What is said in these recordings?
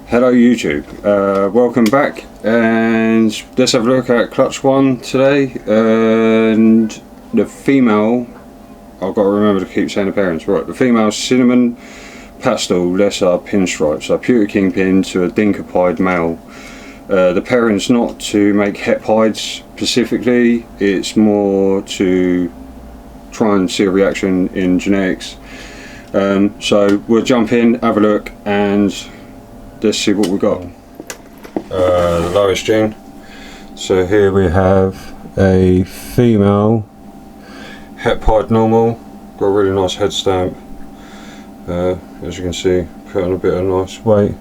Hello YouTube, welcome back, and let's have a look at clutch 1 today. And the female, I've got to remember to keep saying the parents right, the female Cinnamon Pastel Lesser Pinstripe, so Pewter Kingpin to a Dinker Pied male. The parent's not to make het pieds specifically, it's more to try and see a reaction in genetics. So we'll jump in, have a look, and let's see what we got. The lowest gene. So here we have a female het pied normal, got a really nice head stamp. As you can see, put on a bit of nice weight.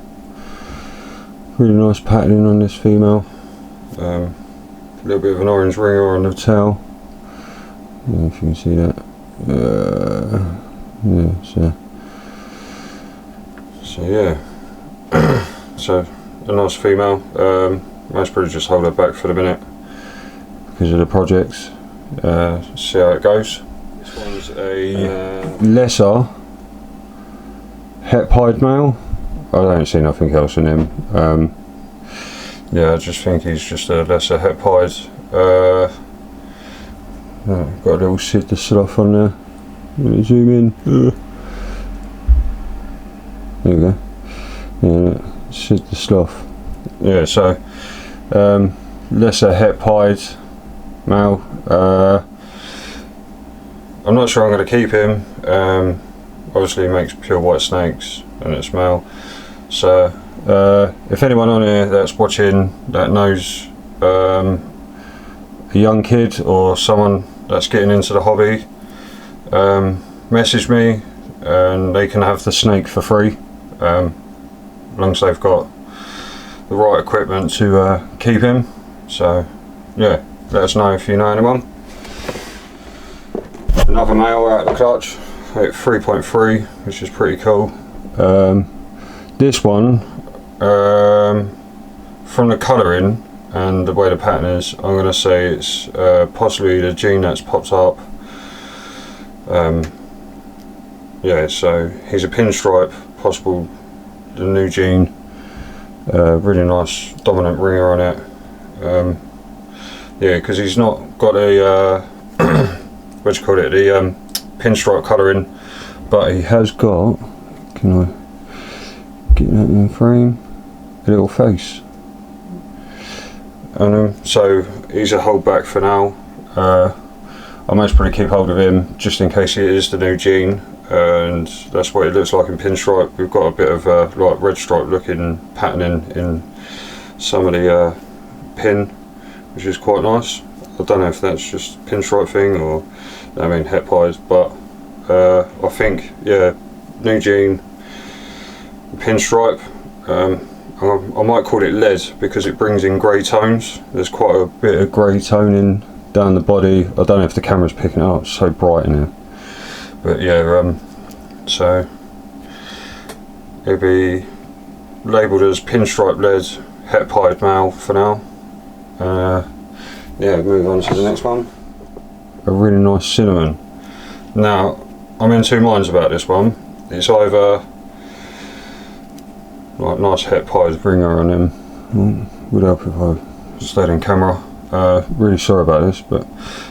Really nice patterning on this female. A little bit of an orange ringer on the tail. I don't know if you can see that. Yeah, so yeah. So a nice female. Most probably just hold her back for the minute because of the projects. See how it goes. This one's a lesser het pied male. I don't see nothing else in him. Yeah, I just think he's just a lesser het pied. Got a little Sid the Sloth on there. Let me zoom in. There we go. Yeah, Sid the Sloth. Yeah, so lesser het pied male. I'm not sure I'm going to keep him. Obviously he makes pure white snakes and it's male. So if anyone on here that's watching that knows a young kid or someone that's getting into the hobby, message me and they can have the snake for free. As long as they've got the right equipment to keep him. So yeah, let us know if you know anyone. Another male out of the clutch at 3.3, which is pretty cool. This one, from the colouring and the way the pattern is, I'm going to say it's possibly the gene that's popped up. Yeah, so he's a pinstripe, possible the new gene. Really nice dominant ringer on it. Yeah, because he's not got a what do you call it, the pinstripe colouring, but he has got, can I get that in frame, a little face. And so he's a holdback for now. I most probably keep hold of him just in case it is the new gene, and that's what it looks like in pinstripe. We've got a bit of like red stripe looking patterning in some of the pin, which is quite nice. I don't know if that's just pinstripe thing or, I mean, het pieds, but I think, yeah, new gene, pinstripe. I might call it lead because it brings in grey tones. There's quite a bit of grey toning down the body. I don't know if the camera's picking it up, it's so bright in here. But yeah, so it'll be labelled as pinstripe lead het pied male for now. Yeah, move on to the next one. A really nice cinnamon. Now, I'm in two minds about this one. It's either like nice het pied ringer on him. Would help if I stayed in camera. Really sorry about this, but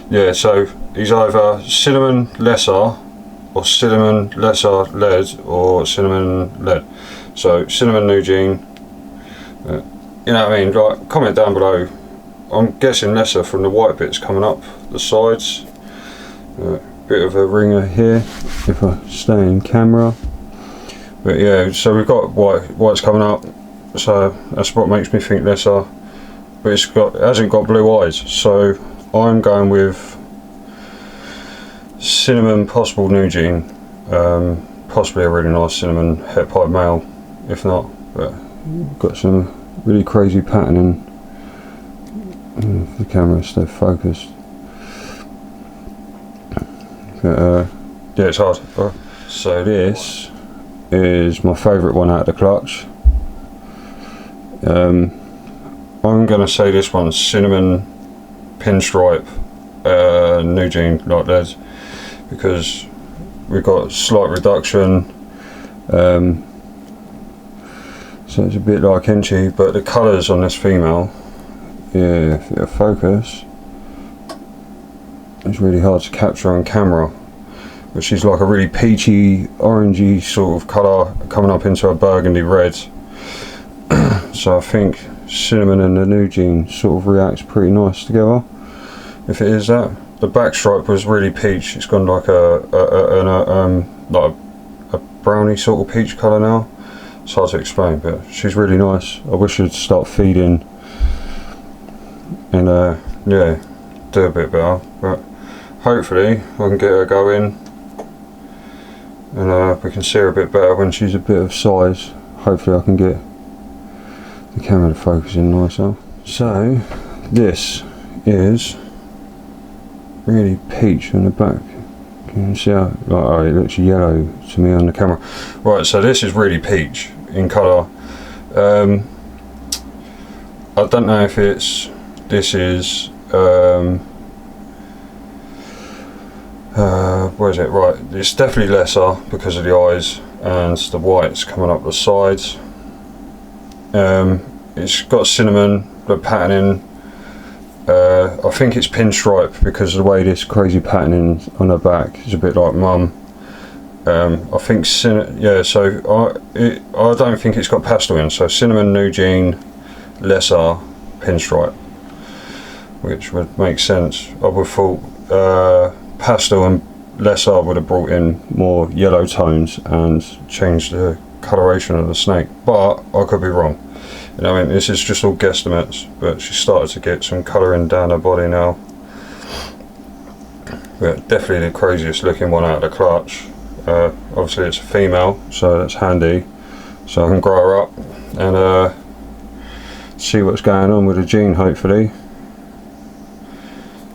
yeah. So he's either cinnamon lesser or cinnamon lesser lead or cinnamon lead. So cinnamon new gene. You know what I mean? Like, comment down below. I'm guessing lesser from the white bits coming up the sides. Bit of a ringer here if I stay in camera. But yeah, so we've got white's coming up, so that's what makes me think lesser. But it hasn't got blue eyes, so I'm going with cinnamon possible new gene. Possibly a really nice cinnamon het pied male, if not. But got some really crazy patterning. If the camera stay focused. But, yeah, it's hard. So this is my favourite one out of the clutch. I'm going to say this one's cinnamon pinstripe new gene like lead, because we've got slight reduction, So it's a bit like Enchi, but the colours on this female, yeah, if you focus, it's really hard to capture on camera. But she's like a really peachy, orangey sort of colour coming up into a burgundy red. So I think Cinnamon and the New Gene sort of reacts pretty nice together, if it is that. The back stripe was really peach. It's gone like like a browny sort of peach colour now. It's hard to explain, but she's really nice. I wish she'd start feeding and yeah, do a bit better. But hopefully I can get her going and we can see her a bit better when she's a bit of size. Hopefully I can get the camera to focus in nicer. So this is really peach on the back. Can you see how, like, oh, it looks yellow to me on the camera. Right, so this is really peach in colour. I don't know if this is where is it? Right, it's definitely lesser because of the eyes and the whites coming up the sides. It's got cinnamon, the patterning. I think it's pinstripe because of the way this crazy patterning on her back is a bit like Mum. I think yeah. So I don't think it's got pastel in. So Cinnamon, New Gene, lesser, pinstripe, which would make sense. I would have thought pastel and lesser would have brought in more yellow tones and changed the coloration of the snake, but I could be wrong. You know, I mean, this is just all guesstimates, but she started to get some colouring down her body now. But definitely the craziest looking one out of the clutch. Obviously it's a female, so that's handy. So I can grow her up and see what's going on with the gene, hopefully.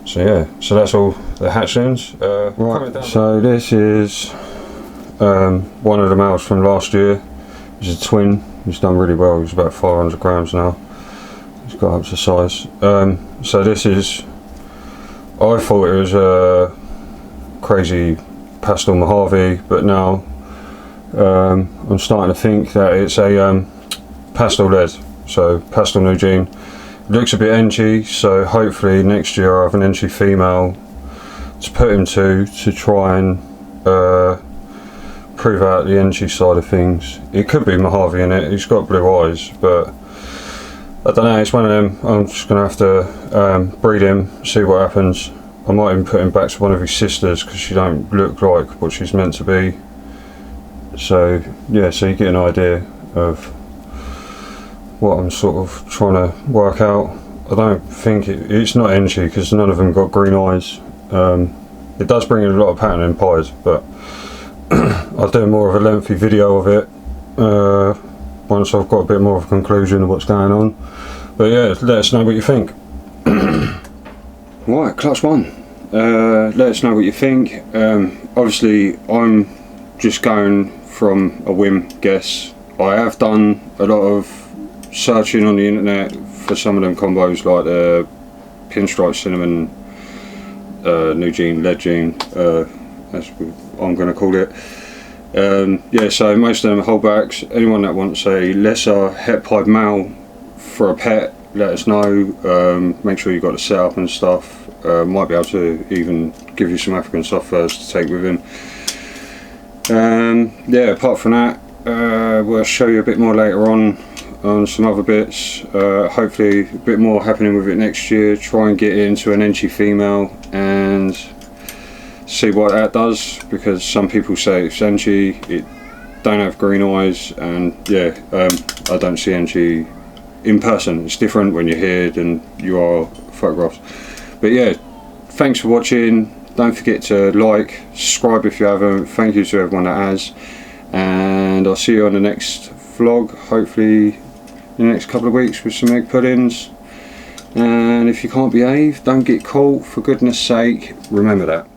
So yeah, so that's all the hatchlings. Right, so this is one of the males from last year. He's a twin. He's done really well. He's about 500 grams now. He's got up to size. So this is, I thought it was a crazy pastel Mojave, but now I'm starting to think that it's a pastel lead. So pastel New Gene. It looks a bit Enchi, so hopefully next year I have an Enchi female to put him to try and prove out the Enchi side of things. It could be Mojave in it. He's got blue eyes, but I don't know. It's one of them. I'm just gonna have to breed him, see what happens. I might even put him back to one of his sisters because she don't look like what she's meant to be. So yeah, so you get an idea of what I'm sort of trying to work out. I don't think it's not Enchi because none of them got green eyes. It does bring in a lot of pattern in pies, but I'll do more of a lengthy video of it once I've got a bit more of a conclusion of what's going on. But yeah, let us know what you think. Right, clutch one. Let us know what you think. Obviously I'm just going from a whim guess. I have done a lot of searching on the internet for some of them combos, like the pinstripe cinnamon, New Gene, lead gene, that's what I'm going to call it. Yeah, so most of them are holdbacks. Anyone that wants a lesser het pied male for a pet, let us know. Make sure you've got the setup and stuff. Might be able to even give you some African soft furs to take with him. Yeah, apart from that, we'll show you a bit more later on some other bits. Hopefully a bit more happening with it next year. Try and get into an Enchi female and see what that does, because some people say it's Enchi, it don't have green eyes, and yeah, I don't see Enchi in person. It's different when you're here than you are photographs. But yeah, thanks for watching. Don't forget to like, subscribe if you haven't. Thank you to everyone that has, and I'll see you on the next vlog, hopefully in the next couple of weeks, with some egg puddings. And if you can't behave, don't get caught, for goodness sake, remember that.